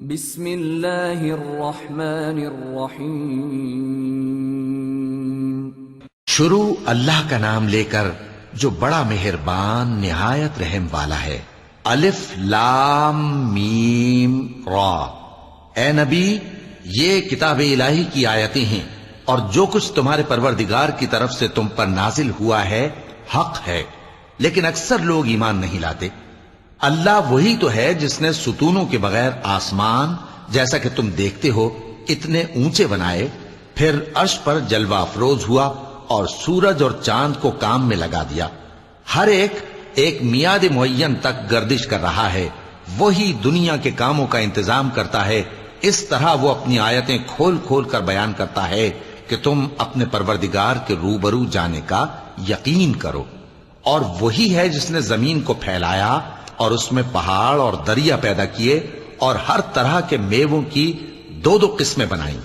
بسم اللہ الرحمن الرحیم۔ شروع اللہ کا نام لے کر جو بڑا مہربان نہایت رحم والا ہے۔ الف لام میم را۔ اے نبی، یہ کتاب الہی کی آیتیں ہیں اور جو کچھ تمہارے پروردگار کی طرف سے تم پر نازل ہوا ہے حق ہے، لیکن اکثر لوگ ایمان نہیں لاتے۔ اللہ وہی تو ہے جس نے ستونوں کے بغیر آسمان جیسا کہ تم دیکھتے ہو اتنے اونچے بنائے، پھر عرش پر جلوہ افروز ہوا اور سورج اور چاند کو کام میں لگا دیا۔ ہر ایک میعاد معین تک گردش کر رہا ہے۔ وہی دنیا کے کاموں کا انتظام کرتا ہے۔ اس طرح وہ اپنی آیتیں کھول کھول کر بیان کرتا ہے کہ تم اپنے پروردگار کے روبرو جانے کا یقین کرو۔ اور وہی ہے جس نے زمین کو پھیلایا اور اس میں پہاڑ اور دریا پیدا کیے اور ہر طرح کے میووں کی دو قسمیں بنائیں۔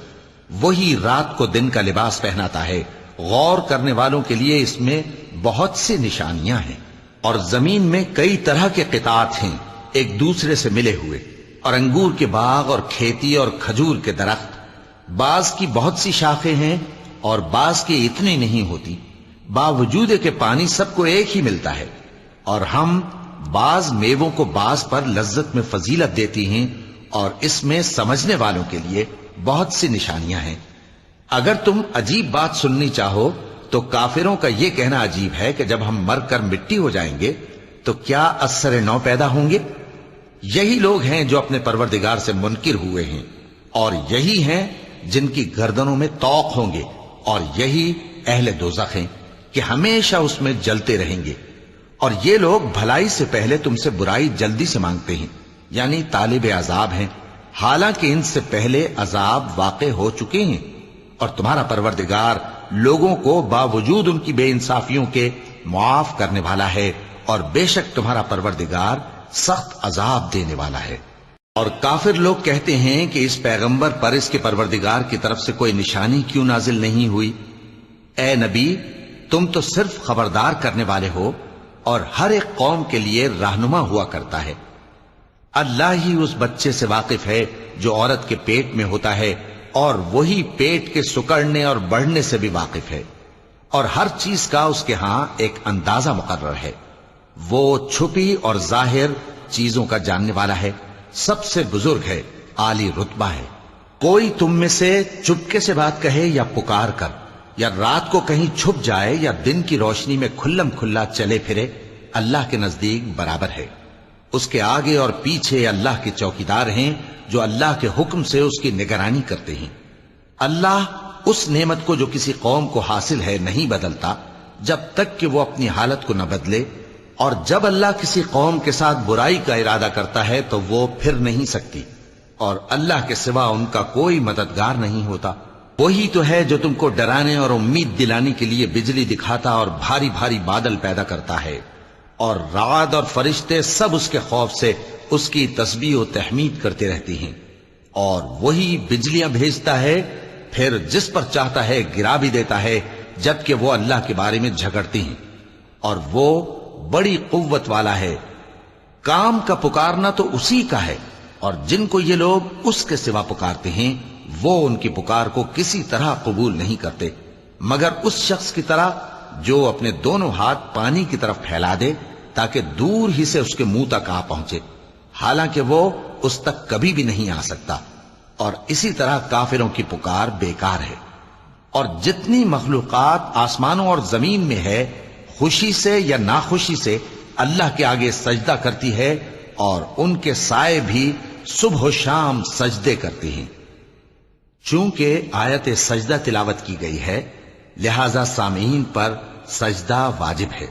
وہی رات کو دن کا لباس پہناتا ہے۔ غور کرنے والوں کے لیے اس میں بہت سی نشانیاں ہیں۔ اور زمین میں کئی طرح کے قطعات ہیں ایک دوسرے سے ملے ہوئے، اور انگور کے باغ اور کھیتی اور کھجور کے درخت۔ بعض کی بہت سی شاخیں ہیں اور بعض کی اتنی نہیں ہوتی، باوجود کہ پانی سب کو ایک ہی ملتا ہے۔ اور ہم بعض میووں کو بعض پر لذت میں فضیلت دیتی ہیں، اور اس میں سمجھنے والوں کے لیے بہت سی نشانیاں ہیں۔ اگر تم عجیب بات سننی چاہو تو کافروں کا یہ کہنا عجیب ہے کہ جب ہم مر کر مٹی ہو جائیں گے تو کیا اثر نو پیدا ہوں گے؟ یہی لوگ ہیں جو اپنے پروردگار سے منکر ہوئے ہیں، اور یہی ہیں جن کی گردنوں میں طوق ہوں گے، اور یہی اہل دوزخ ہیں کہ ہمیشہ اس میں جلتے رہیں گے۔ اور یہ لوگ بھلائی سے پہلے تم سے برائی جلدی سے مانگتے ہیں، یعنی طالب عذاب ہیں، حالانکہ ان سے پہلے عذاب واقع ہو چکے ہیں۔ اور تمہارا پروردگار لوگوں کو باوجود ان کی بے انصافیوں کے معاف کرنے والا ہے، اور بے شک تمہارا پروردگار سخت عذاب دینے والا ہے۔ اور کافر لوگ کہتے ہیں کہ اس پیغمبر پر اس کے پروردگار کی طرف سے کوئی نشانی کیوں نازل نہیں ہوئی؟ اے نبی، تم تو صرف خبردار کرنے والے ہو، اور ہر ایک قوم کے لیے رہنما ہوا کرتا ہے۔ اللہ ہی اس بچے سے واقف ہے جو عورت کے پیٹ میں ہوتا ہے، اور وہی پیٹ کے سکڑنے اور بڑھنے سے بھی واقف ہے، اور ہر چیز کا اس کے ہاں ایک اندازہ مقرر ہے۔ وہ چھپی اور ظاہر چیزوں کا جاننے والا ہے، سب سے بزرگ ہے، عالی رتبہ ہے۔ کوئی تم میں سے چپکے سے بات کہے یا پکار کر، یا رات کو کہیں چھپ جائے یا دن کی روشنی میں کھلم کھلا چلے پھرے، اللہ کے نزدیک برابر ہے۔ اس کے آگے اور پیچھے اللہ کے چوکیدار ہیں جو اللہ کے حکم سے اس کی نگرانی کرتے ہیں۔ اللہ اس نعمت کو جو کسی قوم کو حاصل ہے نہیں بدلتا جب تک کہ وہ اپنی حالت کو نہ بدلے، اور جب اللہ کسی قوم کے ساتھ برائی کا ارادہ کرتا ہے تو وہ پھر نہیں سکتی، اور اللہ کے سوا ان کا کوئی مددگار نہیں ہوتا۔ وہی تو ہے جو تم کو ڈرانے اور امید دلانے کے لیے بجلی دکھاتا اور بھاری بھاری بادل پیدا کرتا ہے، اور رعد اور فرشتے سب اس کے خوف سے اس کی تسبیح و تحمید کرتے رہتی ہیں۔ اور وہی بجلیاں بھیجتا ہے، پھر جس پر چاہتا ہے گرا بھی دیتا ہے، جبکہ وہ اللہ کے بارے میں جھگڑتی ہیں، اور وہ بڑی قوت والا ہے۔ کام کا پکارنا تو اسی کا ہے، اور جن کو یہ لوگ اس کے سوا پکارتے ہیں وہ ان کی پکار کو کسی طرح قبول نہیں کرتے، مگر اس شخص کی طرح جو اپنے دونوں ہاتھ پانی کی طرف پھیلا دے تاکہ دور ہی سے اس کے منہ تک آ پہنچے، حالانکہ وہ اس تک کبھی بھی نہیں آ سکتا۔ اور اسی طرح کافروں کی پکار بیکار ہے۔ اور جتنی مخلوقات آسمانوں اور زمین میں ہے، خوشی سے یا ناخوشی سے اللہ کے آگے سجدہ کرتی ہے، اور ان کے سائے بھی صبح و شام سجدے کرتے ہیں۔ چونکہ آیت سجدہ تلاوت کی گئی ہے، لہذا سامعین پر سجدہ واجب ہے۔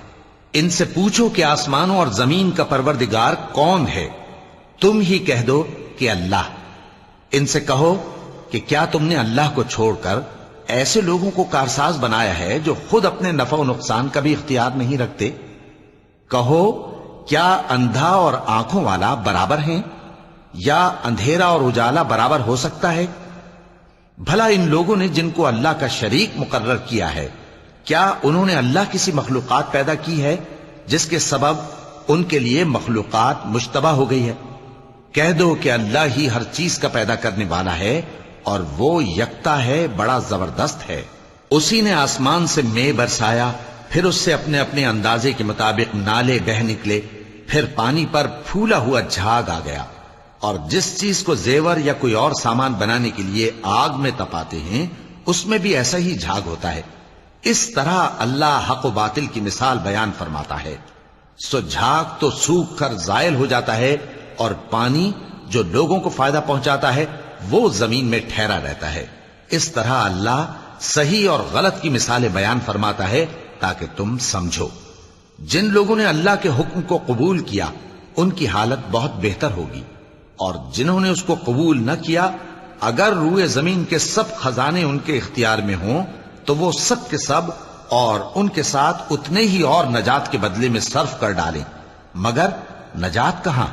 ان سے پوچھو کہ آسمانوں اور زمین کا پروردگار کون ہے؟ تم ہی کہہ دو کہ اللہ۔ ان سے کہو کہ کیا تم نے اللہ کو چھوڑ کر ایسے لوگوں کو کارساز بنایا ہے جو خود اپنے نفع و نقصان کا بھی اختیار نہیں رکھتے؟ کہو کیا اندھا اور آنکھوں والا برابر ہیں، یا اندھیرا اور اجالا برابر ہو سکتا ہے؟ بھلا ان لوگوں نے جن کو اللہ کا شریک مقرر کیا ہے، کیا انہوں نے اللہ کسی مخلوقات پیدا کی ہے جس کے سبب ان کے لیے مخلوقات مشتبہ ہو گئی ہے؟ کہہ دو کہ اللہ ہی ہر چیز کا پیدا کرنے والا ہے اور وہ یکتا ہے، بڑا زبردست ہے۔ اسی نے آسمان سے مے برسایا، پھر اس سے اپنے اپنے اندازے کے مطابق نالے بہ نکلے، پھر پانی پر پھولا ہوا جھاگ آ گیا۔ اور جس چیز کو زیور یا کوئی اور سامان بنانے کے لیے آگ میں تپاتے ہیں اس میں بھی ایسا ہی جھاگ ہوتا ہے۔ اس طرح اللہ حق و باطل کی مثال بیان فرماتا ہے۔ سو جھاگ تو سوکھ کر زائل ہو جاتا ہے، اور پانی جو لوگوں کو فائدہ پہنچاتا ہے وہ زمین میں ٹھہرا رہتا ہے۔ اس طرح اللہ صحیح اور غلط کی مثالیں بیان فرماتا ہے تاکہ تم سمجھو۔ جن لوگوں نے اللہ کے حکم کو قبول کیا ان کی حالت بہت بہتر ہوگی، اور جنہوں نے اس کو قبول نہ کیا اگر روئے زمین کے سب خزانے ان کے اختیار میں ہوں تو وہ سب کے سب اور ان کے ساتھ اتنے ہی اور نجات کے بدلے میں صرف کر ڈالیں، مگر نجات کہاں؟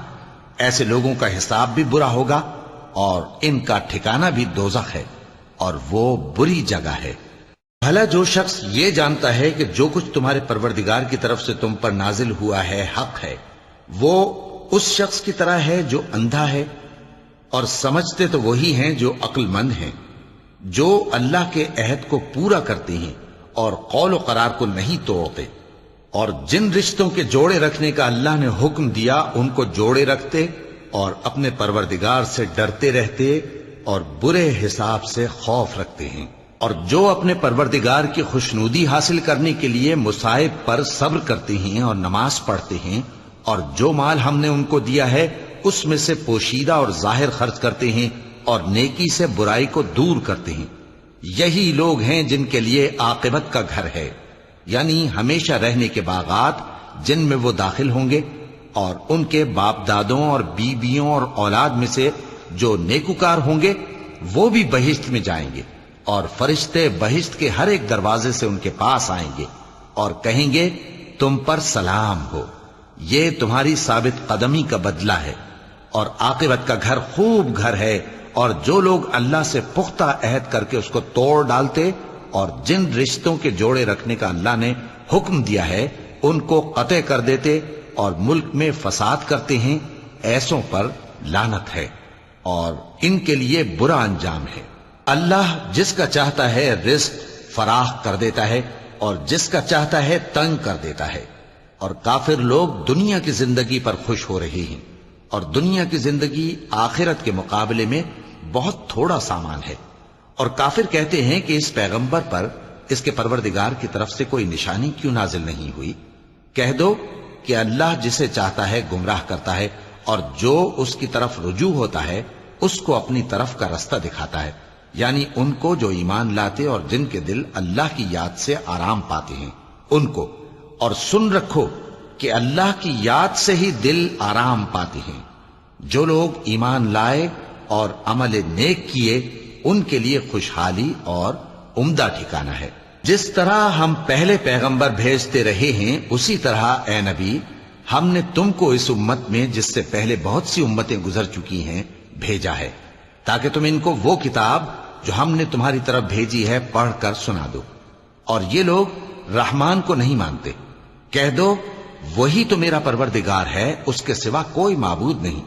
ایسے لوگوں کا حساب بھی برا ہوگا اور ان کا ٹھکانہ بھی دوزخ ہے، اور وہ بری جگہ ہے۔ بھلا جو شخص یہ جانتا ہے کہ جو کچھ تمہارے پروردگار کی طرف سے تم پر نازل ہوا ہے حق ہے، وہ اس شخص کی طرح ہے جو اندھا ہے، اور سمجھتے تو وہی ہیں جو عقل مند ہیں، جو اللہ کے عہد کو پورا کرتے ہیں اور قول و قرار کو نہیں توڑتے، اور جن رشتوں کے جوڑے رکھنے کا اللہ نے حکم دیا ان کو جوڑے رکھتے اور اپنے پروردگار سے ڈرتے رہتے اور برے حساب سے خوف رکھتے ہیں، اور جو اپنے پروردگار کی خوشنودی حاصل کرنے کے لیے مصائب پر صبر کرتے ہیں اور نماز پڑھتے ہیں، اور جو مال ہم نے ان کو دیا ہے اس میں سے پوشیدہ اور ظاہر خرچ کرتے ہیں اور نیکی سے برائی کو دور کرتے ہیں، یہی لوگ ہیں جن کے لیے عاقبت کا گھر ہے، یعنی ہمیشہ رہنے کے باغات جن میں وہ داخل ہوں گے، اور ان کے باپ دادوں اور بیویوں اور اولاد میں سے جو نیکوکار ہوں گے وہ بھی بہشت میں جائیں گے، اور فرشتے بہشت کے ہر ایک دروازے سے ان کے پاس آئیں گے اور کہیں گے تم پر سلام ہو، یہ تمہاری ثابت قدمی کا بدلہ ہے، اور عاقبت کا گھر خوب گھر ہے۔ اور جو لوگ اللہ سے پختہ عہد کر کے اس کو توڑ ڈالتے اور جن رشتوں کے جوڑے رکھنے کا اللہ نے حکم دیا ہے ان کو قطع کر دیتے اور ملک میں فساد کرتے ہیں، ایسوں پر لعنت ہے اور ان کے لیے برا انجام ہے۔ اللہ جس کا چاہتا ہے رزق فراخ کر دیتا ہے اور جس کا چاہتا ہے تنگ کر دیتا ہے، اور کافر لوگ دنیا کی زندگی پر خوش ہو رہے ہیں، اور دنیا کی زندگی آخرت کے مقابلے میں بہت تھوڑا سامان ہے۔ اور کافر کہتے ہیں کہ اس پیغمبر پر اس کے پروردگار کی طرف سے کوئی نشانی کیوں نازل نہیں ہوئی؟ کہہ دو کہ اللہ جسے چاہتا ہے گمراہ کرتا ہے، اور جو اس کی طرف رجوع ہوتا ہے اس کو اپنی طرف کا رستہ دکھاتا ہے، یعنی ان کو جو ایمان لاتے اور جن کے دل اللہ کی یاد سے آرام پاتے ہیں ان کو۔ اور سن رکھو کہ اللہ کی یاد سے ہی دل آرام پاتے ہیں۔ جو لوگ ایمان لائے اور عمل نیک کیے ان کے لیے خوشحالی اور عمدہ ٹھکانہ ہے۔ جس طرح ہم پہلے پیغمبر بھیجتے رہے ہیں اسی طرح اے نبی ہم نے تم کو اس امت میں جس سے پہلے بہت سی امتیں گزر چکی ہیں بھیجا ہے، تاکہ تم ان کو وہ کتاب جو ہم نے تمہاری طرف بھیجی ہے پڑھ کر سنا دو۔ اور یہ لوگ رحمان کو نہیں مانتے۔ کہہ دو وہی تو میرا پروردگار ہے، اس کے سوا کوئی معبود نہیں،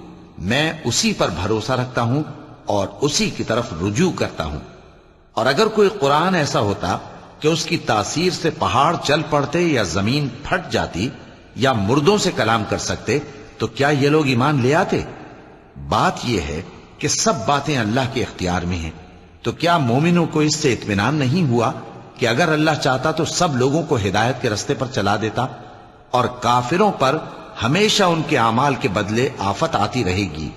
میں اسی پر بھروسہ رکھتا ہوں اور اسی کی طرف رجوع کرتا ہوں۔ اور اگر کوئی قرآن ایسا ہوتا کہ اس کی تاثیر سے پہاڑ چل پڑتے یا زمین پھٹ جاتی یا مردوں سے کلام کر سکتے تو کیا یہ لوگ ایمان لے آتے؟ بات یہ ہے کہ سب باتیں اللہ کے اختیار میں ہیں، تو کیا مومنوں کو اس سے اطمینان نہیں ہوا کہ اگر اللہ چاہتا تو سب لوگوں کو ہدایت کے رستے پر چلا دیتا؟ اور کافروں پر ہمیشہ ان کے اعمال کے بدلے آفت آتی رہے گی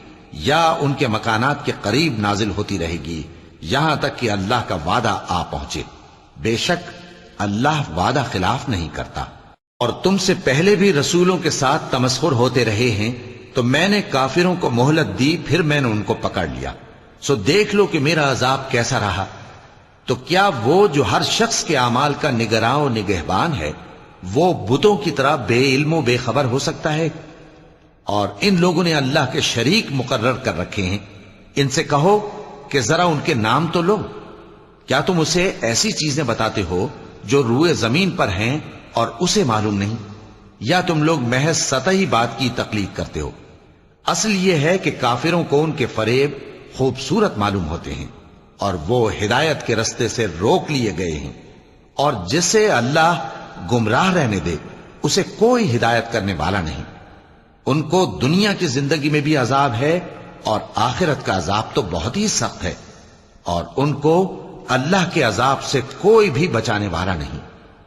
یا ان کے مکانات کے قریب نازل ہوتی رہے گی یہاں تک کہ اللہ کا وعدہ آ پہنچے۔ بے شک اللہ وعدہ خلاف نہیں کرتا۔ اور تم سے پہلے بھی رسولوں کے ساتھ تمسخر ہوتے رہے ہیں، تو میں نے کافروں کو مہلت دی، پھر میں نے ان کو پکڑ لیا۔ سو دیکھ لو کہ میرا عذاب کیسا رہا۔ تو کیا وہ جو ہر شخص کے اعمال کا نگراں و نگہبان ہے وہ بتوں کی طرح بے علم و بے خبر ہو سکتا ہے؟ اور ان لوگوں نے اللہ کے شریک مقرر کر رکھے ہیں۔ ان سے کہو کہ ذرا ان کے نام تو لو۔ کیا تم اسے ایسی چیزیں بتاتے ہو جو روئے زمین پر ہیں اور اسے معلوم نہیں، یا تم لوگ محض سطحی بات کی تقلید کرتے ہو؟ اصل یہ ہے کہ کافروں کو ان کے فریب خوبصورت معلوم ہوتے ہیں اور وہ ہدایت کے رستے سے روک لیے گئے ہیں، اور جسے اللہ گمراہ رہنے دے اسے کوئی ہدایت کرنے والا نہیں۔ ان کو دنیا کی زندگی میں بھی عذاب ہے اور آخرت کا عذاب تو بہت ہی سخت ہے، اور ان کو اللہ کے عذاب سے کوئی بھی بچانے والا نہیں۔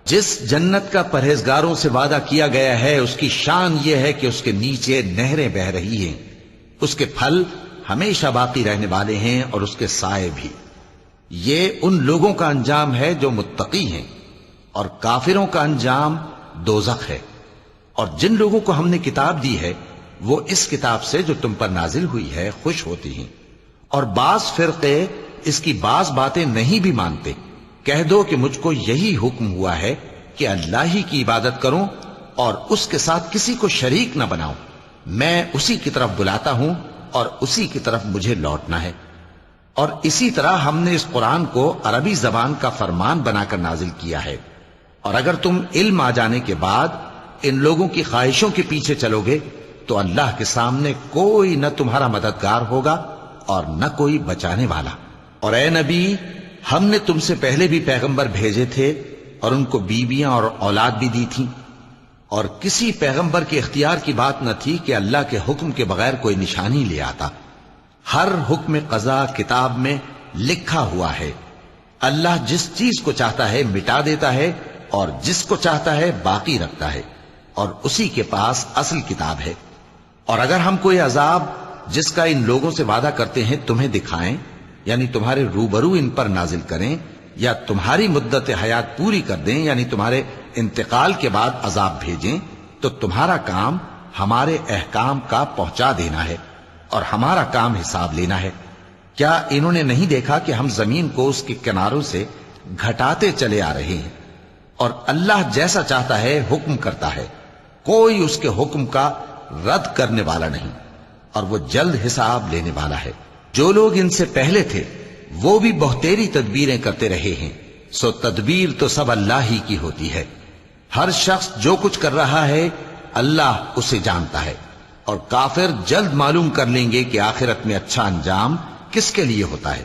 جس جنت کا پرہیزگاروں سے وعدہ کیا گیا ہے اس کی شان یہ ہے کہ اس کے نیچے نہریں بہ رہی ہیں، اس کے پھل ہمیشہ باقی رہنے والے ہیں اور اس کے سائے بھی۔ یہ ان لوگوں کا انجام ہے جو متقی ہیں، اور کافروں کا انجام دوزخ ہے۔ اور جن لوگوں کو ہم نے کتاب دی ہے وہ اس کتاب سے جو تم پر نازل ہوئی ہے خوش ہوتی ہیں، اور بعض فرقے اس کی بعض باتیں نہیں بھی مانتے۔ کہہ دو کہ مجھ کو یہی حکم ہوا ہے کہ اللہ ہی کی عبادت کروں اور اس کے ساتھ کسی کو شریک نہ بناؤں۔ میں اسی کی طرف بلاتا ہوں اور اسی کی طرف مجھے لوٹنا ہے۔ اور اسی طرح ہم نے اس قرآن کو عربی زبان کا فرمان بنا کر نازل کیا ہے، اور اگر تم علم آ جانے کے بعد ان لوگوں کی خواہشوں کے پیچھے چلو گے تو اللہ کے سامنے کوئی نہ تمہارا مددگار ہوگا اور نہ کوئی بچانے والا۔ اور اے نبی، ہم نے تم سے پہلے بھی پیغمبر بھیجے تھے اور ان کو بیویاں اور اولاد بھی دی تھیں، اور کسی پیغمبر کے اختیار کی بات نہ تھی کہ اللہ کے حکم کے بغیر کوئی نشانی لے آتا۔ ہر حکم قضا کتاب میں لکھا ہوا ہے۔ اللہ جس چیز کو چاہتا ہے مٹا دیتا ہے اور جس کو چاہتا ہے باقی رکھتا ہے، اور اسی کے پاس اصل کتاب ہے۔ اور اگر ہم کوئی عذاب جس کا ان لوگوں سے وعدہ کرتے ہیں تمہیں دکھائیں، یعنی تمہارے روبرو ان پر نازل کریں، یا تمہاری مدت حیات پوری کر دیں، یعنی تمہارے انتقال کے بعد عذاب بھیجیں، تو تمہارا کام ہمارے احکام کا پہنچا دینا ہے اور ہمارا کام حساب لینا ہے۔ کیا انہوں نے نہیں دیکھا کہ ہم زمین کو اس کے کناروں سے گھٹاتے چلے آ رہے ہیں؟ اور اللہ جیسا چاہتا ہے حکم کرتا ہے، کوئی اس کے حکم کا رد کرنے والا نہیں، اور وہ جلد حساب لینے والا ہے۔ جو لوگ ان سے پہلے تھے وہ بھی بہتیری تدبیریں کرتے رہے ہیں، سو تدبیر تو سب اللہ ہی کی ہوتی ہے۔ ہر شخص جو کچھ کر رہا ہے اللہ اسے جانتا ہے، اور کافر جلد معلوم کر لیں گے کہ آخرت میں اچھا انجام کس کے لیے ہوتا ہے۔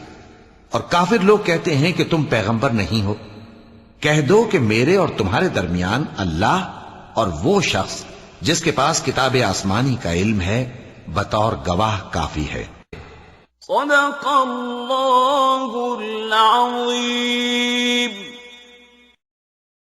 اور کافر لوگ کہتے ہیں کہ تم پیغمبر نہیں ہو۔ کہہ دو کہ میرے اور تمہارے درمیان اللہ اور وہ شخص جس کے پاس کتاب آسمانی کا علم ہے بطور گواہ کافی ہے۔ صدق اللہ العظیم۔